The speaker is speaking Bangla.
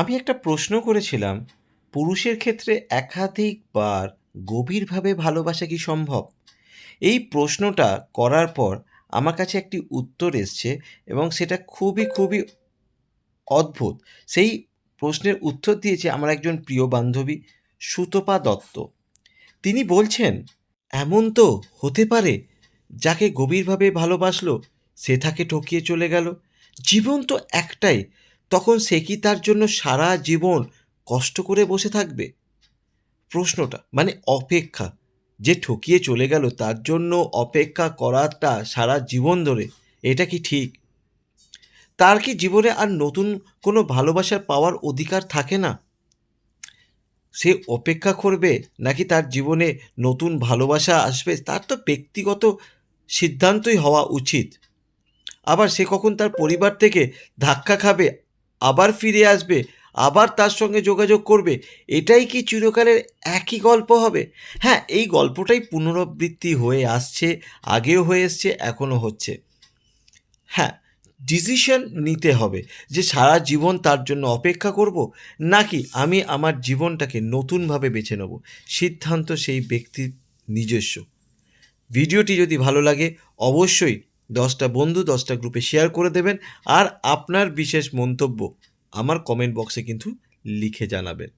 আমি একটা প্রশ্ন করেছিলাম, পুরুষের ক্ষেত্রে একাধিকবার গভীরভাবে ভালোবাসা কি সম্ভব? এই প্রশ্নটা করার পর আমার কাছে একটি উত্তর এসছে এবং সেটা খুবই অদ্ভুত। সেই প্রশ্নের উত্তর দিয়েছে আমার একজন প্রিয় বান্ধবী সুতপা দত্ত। তিনি বলছেন, এমন তো হতে পারে যাকে গভীরভাবে ভালোবাসলো সে তাকে ঠকিয়ে চলে গেল। জীবন তো একটাই, তখন সে কি তার জন্য সারা জীবন কষ্ট করে বসে থাকবে? প্রশ্নটা মানে অপেক্ষা, যে ঠকিয়ে চলে গেল তার জন্য অপেক্ষা করাটা সারা জীবন ধরে, এটা কি ঠিক? তার কি জীবনে আর নতুন কোনো ভালোবাসার পাওয়ার অধিকার থাকে না? সে অপেক্ষা করবে নাকি তার জীবনে নতুন ভালোবাসা আসবে, তার তো ব্যক্তিগত সিদ্ধান্তই হওয়া উচিত। আবার সে কখন তার পরিবার থেকে ধাক্কা খাবে, আবার ফিরে আসবে, আবার তার সঙ্গে যোগাযোগ করবে, এটাই কি চিরকালের একই গল্প হবে? হ্যাঁ, এই গল্পটাই পুনরাবৃত্তি হয়ে আসছে, আগেও হয়ে এসছে, এখনও হচ্ছে। হ্যাঁ, ডিসিশন নিতে হবে যে সারা জীবন তার জন্য অপেক্ষা করব, নাকি আমি আমার জীবনটাকে নতুনভাবে বেছে নেব। সিদ্ধান্ত সেই ব্যক্তির নিজস্ব। ভিডিওটি যদি ভালো লাগে অবশ্যই 10টা বন্ধু 10টা গ্রুপে শেয়ার করে দেবেন, আর আপনার বিশেষ মন্তব্য আমার কমেন্ট বক্সে কিন্তু লিখে জানাবেন।